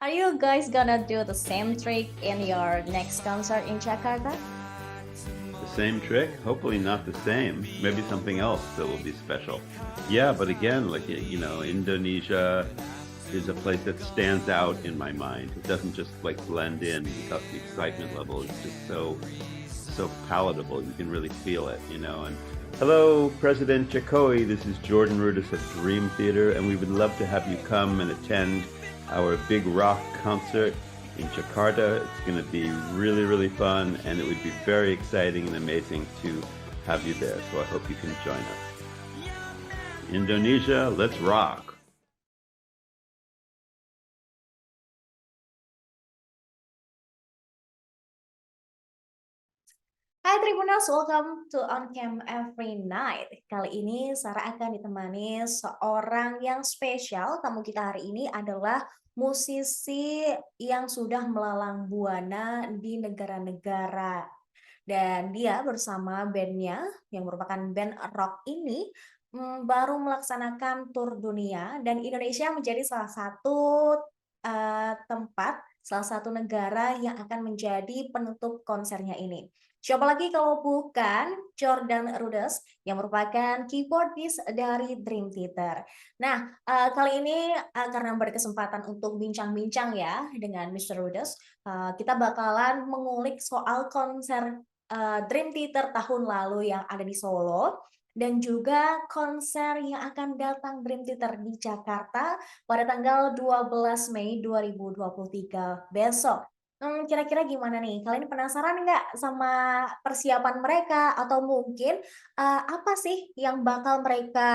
Are you guys gonna do the same trick in your next concert in Jakarta? The same trick? Hopefully not the same. Maybe something else that will be special. Yeah, but again, Indonesia is a place that stands out in my mind. It doesn't just blend in because the excitement level is just so palatable. You can really feel it. And hello, President Jokowi. This is Jordan Rudess of Dream Theater, and we would love to have you come and attend our big rock concert in Jakarta. It's going to be really, really fun, and it would be very exciting and amazing to have you there. So I hope you can join us. Indonesia, let's rock. Hai Tribunnews, welcome to On Cam Everynight. Kali ini Sarah akan ditemani seorang yang spesial. Tamu kita hari ini adalah musisi yang sudah melalang buana di negara-negara. Dan dia bersama bandnya yang merupakan band rock ini baru melaksanakan tur dunia. Dan Indonesia menjadi salah satu tempat, salah satu negara yang akan menjadi penutup konsernya ini. Siapa lagi kalau bukan Jordan Rudess yang merupakan keyboardist dari Dream Theater. Nah, kali ini karena berkesempatan untuk bincang-bincang ya dengan Mr. Rudess, kita bakalan mengulik soal konser Dream Theater tahun lalu yang ada di Solo dan juga konser yang akan datang Dream Theater di Jakarta pada tanggal 12 Mei 2023 besok. Kira-kira gimana nih? Kalian penasaran nggak sama persiapan mereka? Atau mungkin apa sih yang bakal mereka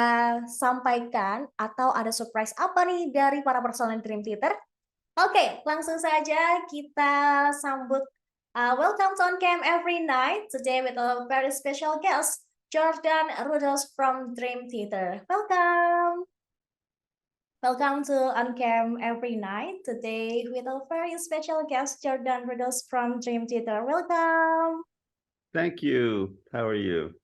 sampaikan? Atau ada surprise apa nih dari para personel Dream Theater? Oke, langsung saja kita sambut. Welcome to On Cam Everynight. Today with a very special guest, Jordan Rudess from Dream Theater. Welcome. Welcome to On Cam Everynight. Today with a very special guest, Jordan Rudess from Dream Theater. Welcome. Thank you. How are you?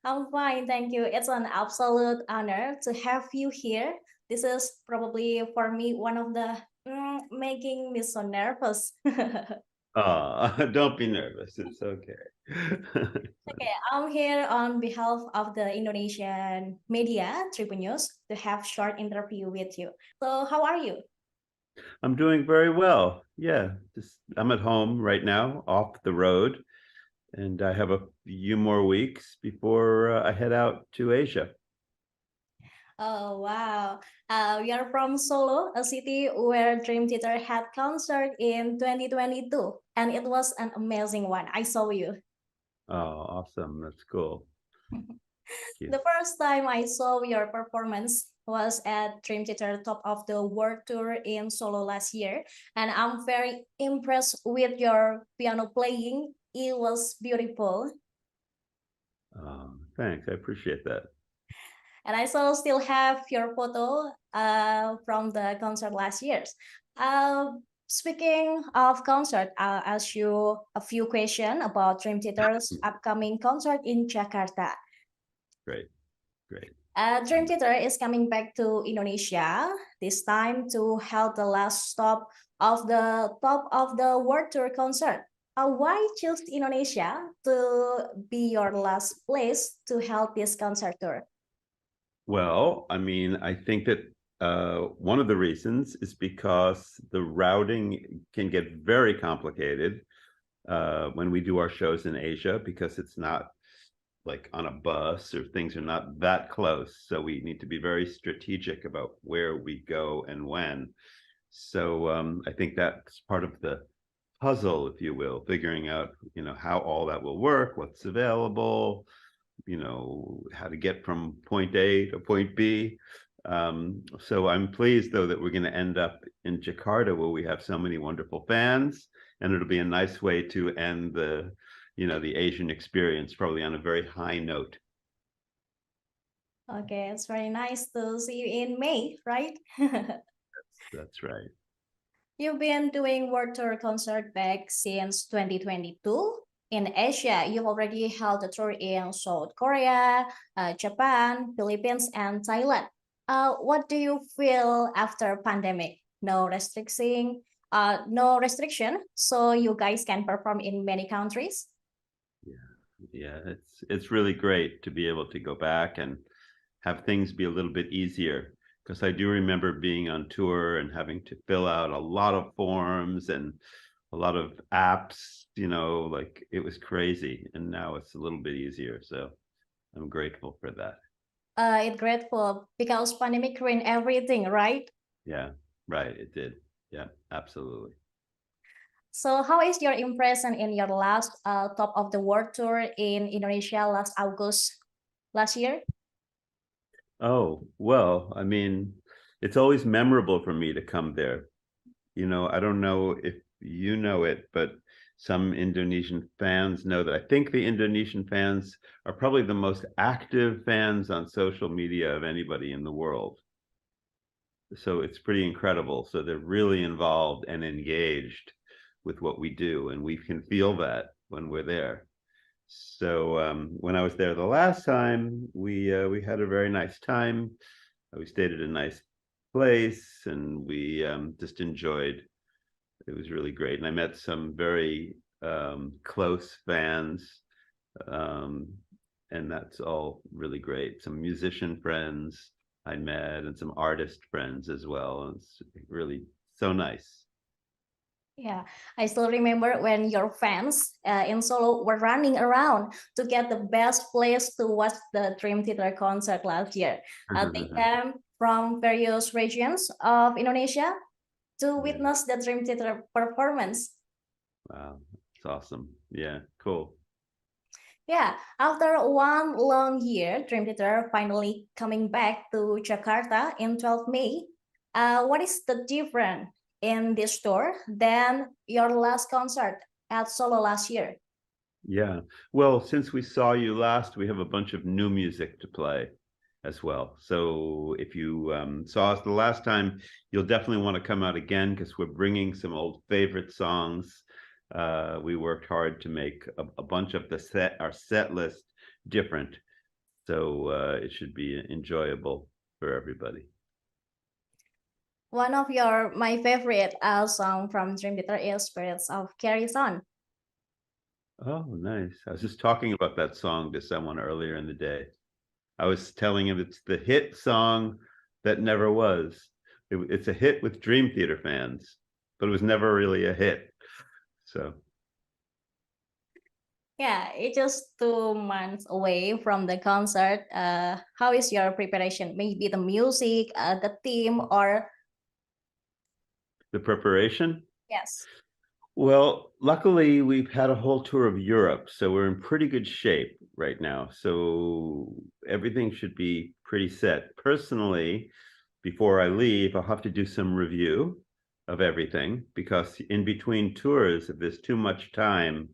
I'm fine, thank you. It's an absolute honor to have you here. This is probably for me one of the making me so nervous. Don't be nervous. It's okay. Okay, I'm here on behalf of the Indonesian media, Tribunnews, to have short interview with you. So how are you? I'm doing very well. Yeah, I'm at home right now, off the road, and I have a few more weeks before I head out to Asia. Oh, wow. We are from Solo, a city where Dream Theater had concert in 2022, and it was an amazing one. I saw you. Oh, awesome. That's cool. The first time I saw your performance was at Dream Theater Top of the World Tour in Solo last year, and I'm very impressed with your piano playing. It was beautiful. Thanks. I appreciate that. And I still have your photo from the concert last year. Speaking of concert, I'll ask you a few questions about Dream Theater's upcoming concert in Jakarta. Great, great. Dream Theater is coming back to Indonesia, this time to hold the last stop of the Top of the World Tour concert. Why choose Indonesia to be your last place to hold this concert tour? Well, I mean, I think that one of the reasons is because the routing can get very complicated when we do our shows in Asia, because it's not like on a bus, or things are not that close. So we need to be very strategic about where we go and when. So I think that's part of the puzzle, if you will, figuring out, how all that will work, what's available, how to get from point A to point B. So I'm pleased, though, that we're going to end up in Jakarta, where we have so many wonderful fans, and it'll be a nice way to end the Asian experience, probably on a very high note. Okay, it's very nice to see you in May, right? That's right. You've been doing World Tour concert back since 2022. In Asia, you've already held a tour in South Korea, Japan, Philippines, and Thailand. What do you feel after pandemic? no restriction, so you guys can perform in many countries. Yeah, it's really great to be able to go back and have things be a little bit easier, because I do remember being on tour and having to fill out a lot of forms and a lot of apps, like it was crazy. And now it's a little bit easier. So I'm grateful for that. It's grateful because pandemic ruined everything, right? Yeah, right. It did. Yeah, absolutely. So, how is your impression in your last top of the world tour in Indonesia last August last year? Oh, well, I mean, it's always memorable for me to come there. I don't know if you know it, but some Indonesian fans know that. I think the Indonesian fans are probably the most active fans on social media of anybody in the world. So it's pretty incredible. So they're really involved and engaged with what we do, and we can feel that when we're there. So when I was there the last time, we had a very nice time. We stayed at a nice place, and we just enjoyed. It was really great, and I met some very close fans, um, and that's all really great. Some musician friends I met, and some artist friends as well. And it's really so nice. Yeah, I still remember when your fans in Solo were running around to get the best place to watch the Dream Theater concert last year. They came from various regions of Indonesia to Yeah. witness the Dream Theater performance. Wow, it's awesome. Yeah, cool. Yeah, after one long year, Dream Theater finally coming back to Jakarta in 12 May. What is the difference in this tour than your last concert at Solo last year? Yeah. Well, since we saw you last, we have a bunch of new music to play as well. So if you saw us the last time, you'll definitely want to come out again, because we're bringing some old favorite songs. We worked hard to make a bunch of our set list different. So it should be enjoyable for everybody. One of my favorite song from Dream Theater is Spirits of Carries On. Oh, nice. I was just talking about that song to someone earlier in the day. I was telling him it's the hit song that never was. It's a hit with Dream Theater fans, but it was never really a hit. So Yeah, it's just 2 months away from the concert. How is your preparation? Maybe the music, the theme, or the preparation. yes. Well, luckily we've had a whole tour of Europe, so we're in pretty good shape right now. So everything should be pretty set. Personally, before I leave, I'll have to do some review of everything, because in between tours, if there's too much time,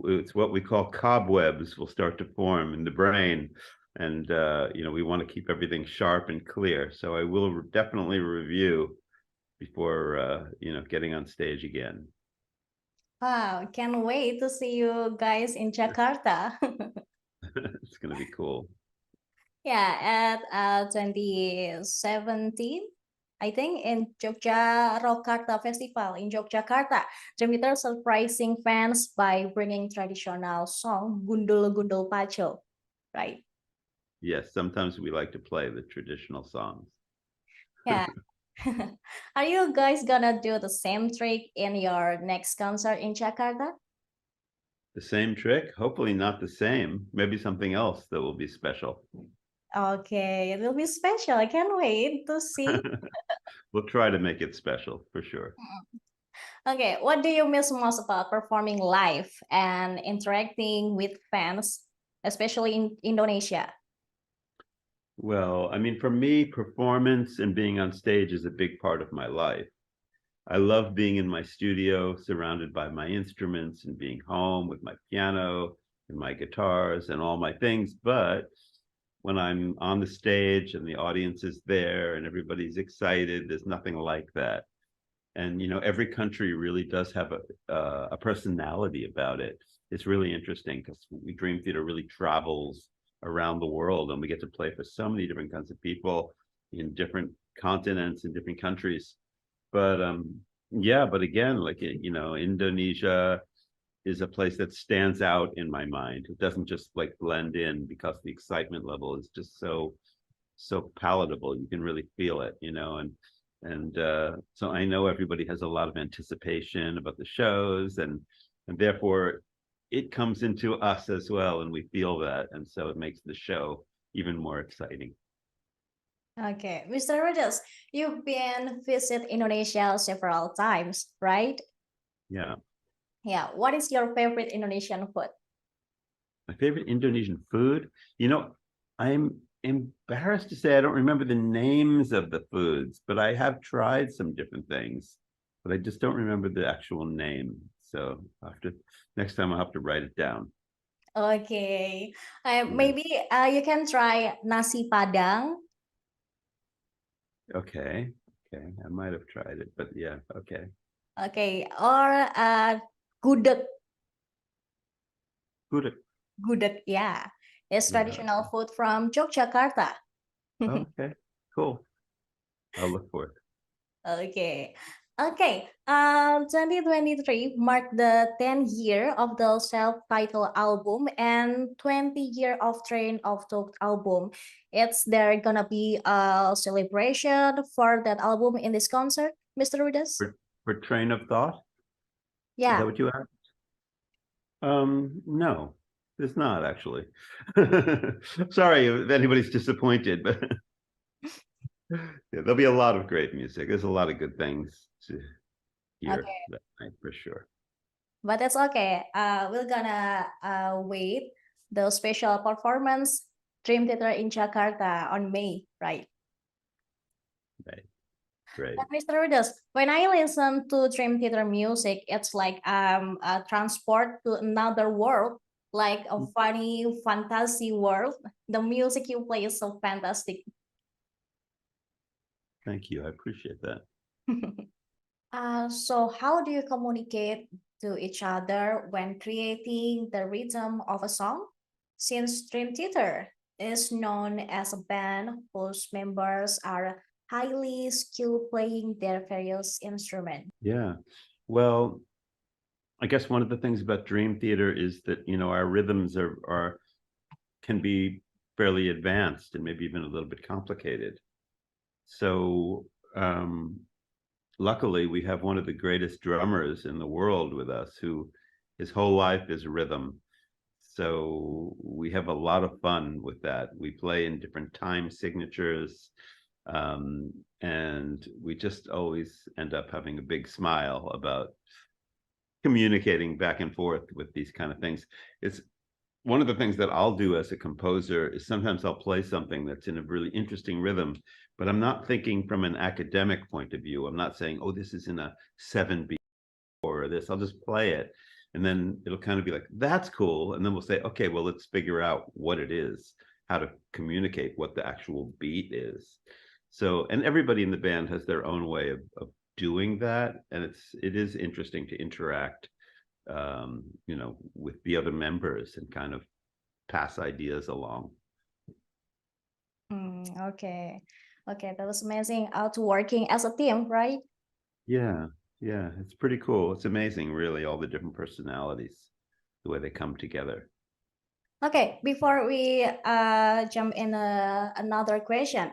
it's what we call cobwebs will start to form in the brain. And we want to keep everything sharp and clear. So I will definitely review before getting on stage again. Wow, can't wait to see you guys in Jakarta. It's going to be cool. Yeah, at 2017, I think in Jogja Rokarta Festival in Yogyakarta, Dream Theater surprising fans by bringing traditional song Gundul Gundul Paco, right? Yes, sometimes we like to play the traditional songs. Yeah. Are you guys gonna do the same trick in your next concert in Jakarta? The same trick? Hopefully not the same. Maybe something else that will be special. Okay, it will be special. I can't wait to see. We'll try to make it special for sure. Okay, what do you miss most about performing live and interacting with fans, especially in Indonesia? Well, I mean, for me, performance and being on stage is a big part of my life. I love being in my studio, surrounded by my instruments, and being home with my piano and my guitars and all my things. But when I'm on the stage and the audience is there and everybody's excited, there's nothing like that. And every country really does have a personality about it. It's really interesting, because Dream Theater really travels around the world, and we get to play for so many different kinds of people in different continents and different countries. But yeah, but again, like, Indonesia is a place that stands out in my mind. It doesn't just like blend in, because the excitement level is just so palatable. You can really feel it, and so I know everybody has a lot of anticipation about the shows, and therefore it comes into us as well, and we feel that, and so it makes the show even more exciting. Okay, Mr. Rudess, you've been visit Indonesia several times, right? Yeah. Yeah. What is your favorite Indonesian food? My favorite Indonesian food, I'm embarrassed to say I don't remember the names of the foods, but I have tried some different things, but I just don't remember the actual name. So next time I'll have to write it down. Okay. Yeah. Maybe you can try nasi padang. Okay. Okay. I might have tried it, but yeah. Okay. Okay. Or gudeg. Good. Gudeg, yeah. It's Yeah. traditional food from Yogyakarta. Okay. Cool. I'll look for it. Okay. Okay. 2023 marked the 10th year of the self-titled album and 20 year of Train of Thought album. It's there gonna be a celebration for that album in this concert, Mr. Rudess? For Train of Thought? Is that Yeah. what you asked? No, it's not actually. Sorry if anybody's disappointed, but yeah, there'll be a lot of great music. There's a lot of good things to hear Okay. that night for sure. But that's okay. We're gonna wait the special performance Dream Theater in Jakarta on May, right? Right. Great. But Mr. Rudess, when I listen to Dream Theater music, it's like a transport to another world, like a funny fantasy world. The music you play is so fantastic. Thank you. I appreciate that. So how do you communicate to each other when creating the rhythm of a song? Since Dream Theater is known as a band whose members are highly skilled playing their various instruments. Yeah. Well, I guess one of the things about Dream Theater is that, our rhythms are can be fairly advanced and maybe even a little bit complicated. So luckily we have one of the greatest drummers in the world with us, who his whole life is rhythm. So we have a lot of fun with that. We play in different time signatures, and we just always end up having a big smile about communicating back and forth with these kind of things. It's one of the things that I'll do as a composer is sometimes I'll play something that's in a really interesting rhythm, but I'm not thinking from an academic point of view. I'm not saying, oh, this is in a 7/beat or this. I'll just play it, and then it'll kind of be like, that's cool. And then we'll say, okay, well, let's figure out what it is, how to communicate what the actual beat is. So, and everybody in the band has their own way of doing that, and it is interesting to interact, with the other members and kind of pass ideas along. Okay. Okay, that was amazing. Out working as a team, right? Yeah, it's pretty cool. It's amazing, really, all the different personalities, the way they come together. Okay, before we jump in another question,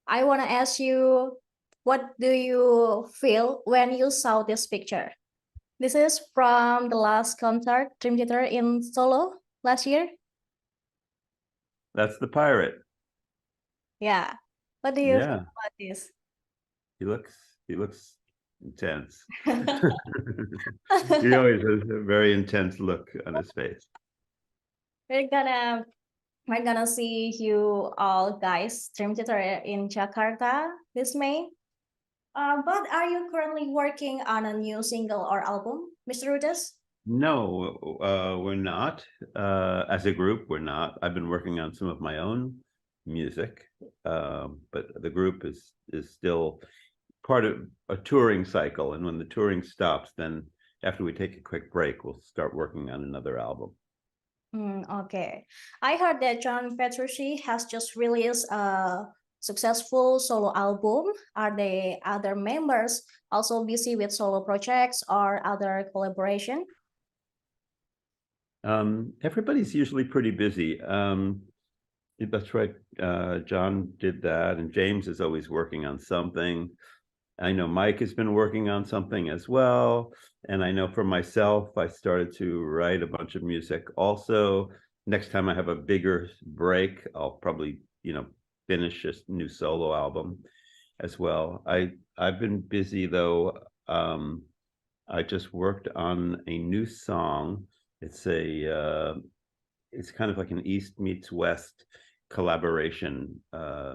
I want to ask you, what do you feel when you saw this picture? This is from the last concert, Dream Theater in Solo last year. That's the pirate. Yeah. What do you feel Yeah, about this? he looks intense. He always has a very intense look on his face. We're gonna we're gonna see you all guys Dream Theater in Jakarta this May. But are you currently working on a new single or album, Mr. Rudess? No, we're not. As a group, we're not. I've been working on some of my own music, but the group is still part of a touring cycle. And when the touring stops, then after we take a quick break, we'll start working on another album. Okay. I heard that John Petrucci has just released a successful solo album? Are the other members also busy with solo projects or other collaboration? Everybody's usually pretty busy. That's right. John did that, and James is always working on something. I know Mike has been working on something as well. And I know for myself, I started to write a bunch of music also. Next time I have a bigger break, I'll probably, finish this new solo album as well. I've been busy though. I just worked on a new song. It's it's kind of like an East meets West collaboration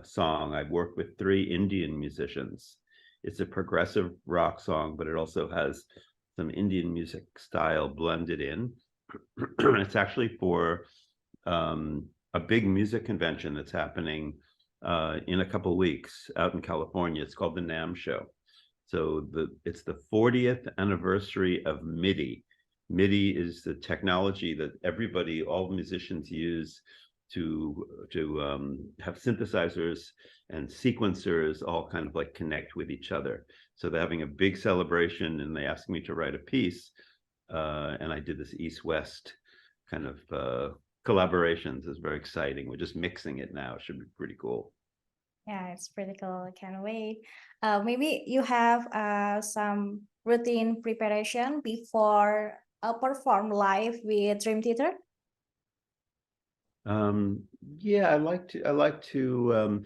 song. I've worked with 3 Indian musicians. It's a progressive rock song, but it also has some Indian music style blended in. It's actually for a big music convention that's happening in a couple of weeks out in California. It's called the NAMM Show. So it's the 40th anniversary of MIDI. MIDI is the technology that all musicians use to have synthesizers and sequencers all kind of like connect with each other. So they're having a big celebration, and they asked me to write a piece, and I did this East-West kind of collaborations. It's very exciting. We're just mixing it now. It should be pretty cool. Yeah, it's pretty cool. I can't wait. Maybe you have some routine preparation before perform live with Dream Theater? Yeah, I like to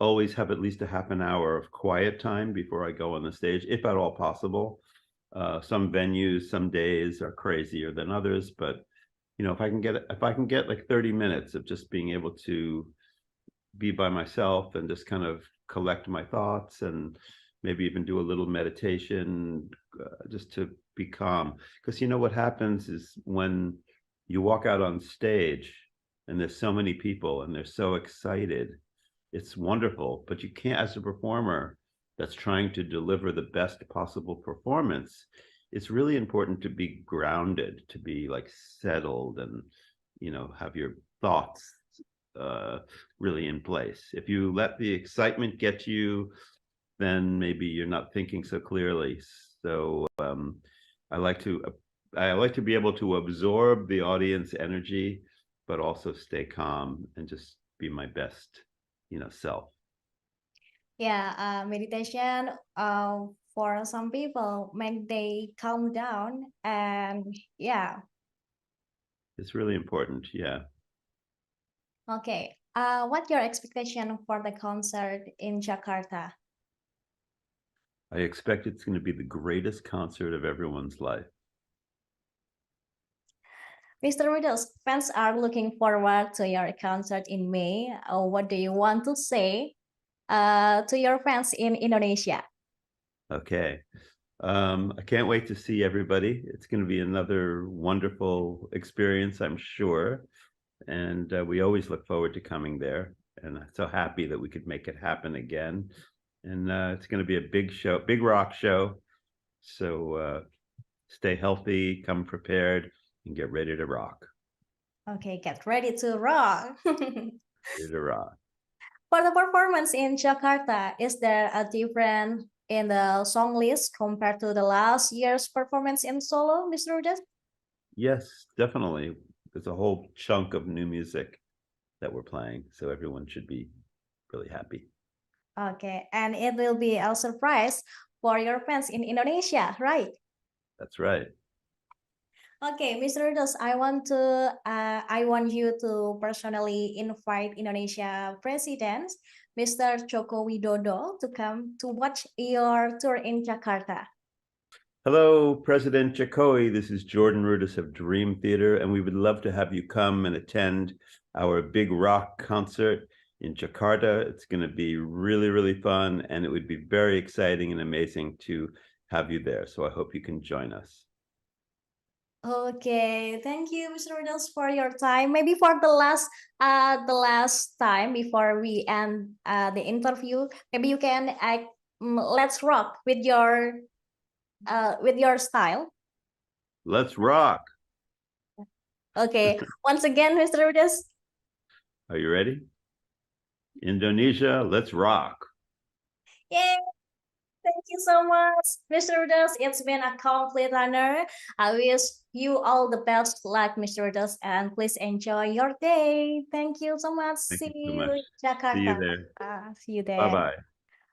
always have at least a half an hour of quiet time before I go on the stage, if at all possible. Some venues, some days are crazier than others, but if I can get like 30 minutes of just being able to be by myself and just kind of collect my thoughts and maybe even do a little meditation, just to be calm. Because what happens is when you walk out on stage and there's so many people and they're so excited, it's wonderful, but you can't, as a performer that's trying to deliver the best possible performance, it's really important to be grounded, to be like settled and, have your thoughts really in place. If you let the excitement get you, then maybe you're not thinking so clearly. So I like to be able to absorb the audience energy, but also stay calm and just be my best, self. Yeah, meditation for some people make they calm down, and yeah. It's really important. Yeah. Okay. What your expectation for the concert in Jakarta? I expect it's going to be the greatest concert of everyone's life. Mr. Rudess, fans are looking forward to your concert in May. What do you want to say to your fans in Indonesia? Okay. I can't wait to see everybody. It's going to be another wonderful experience, I'm sure. And we always look forward to coming there. And I'm so happy that we could make it happen again. And it's going to be a big show, big rock show. So stay healthy, come prepared, and get ready to rock. Okay, get ready to rock. Ready to rock. For the performance in Jakarta, is there a difference in the song list compared to the last year's performance in solo, Mr. Rudess? Yes, definitely. There's a whole chunk of new music that we're playing, so everyone should be really happy. Okay, and it will be a surprise for your fans in Indonesia, right? That's right. Okay, Mr. Rudess, I want you to personally invite Indonesia President, Mr. Joko Widodo, to come to watch your tour in Jakarta. Hello, President Jokowi. This is Jordan Rudess of Dream Theater, and we would love to have you come and attend our big rock concert in Jakarta. It's going to be really, really fun, and it would be very exciting and amazing to have you there. So I hope you can join us. Okay, thank you, Mr. Rudess, for your time. Maybe for the last time before we end the interview, maybe you can let's rock with your style. Let's rock. Okay, once again, Mr. Rudess. Are you ready? Indonesia, let's rock. Yay! Thank you so much, Mr. Rudess. It's been a complete honor. I wish you all the best luck, Mr. Rudess, and please enjoy your day. Thank you so much. Thank See you so much. you, See you Jakarta. there. See you there. Bye-bye.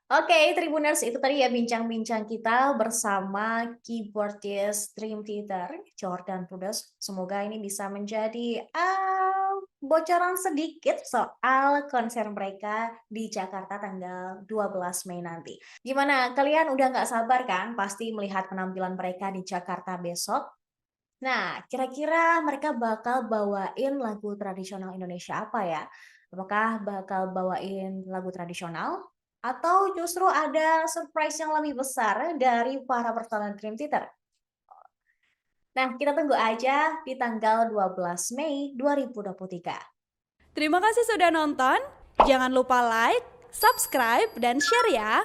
Oke, Tribunnews, itu tadi ya bincang-bincang kita bersama Keyboardists Dream Theater, Jordan Rudess. Semoga ini bisa menjadi bocoran sedikit soal konser mereka di Jakarta tanggal 12 Mei nanti. Gimana, kalian udah nggak sabar kan pasti melihat penampilan mereka di Jakarta besok? Nah, kira-kira mereka bakal bawain lagu tradisional Indonesia apa ya? Apakah bakal bawain lagu tradisional? Atau justru ada surprise yang lebih besar dari para personel Dream Theater? Nah, kita tunggu aja di tanggal 12 Mei 2023. Terima kasih sudah nonton. Jangan lupa like, subscribe, dan share ya.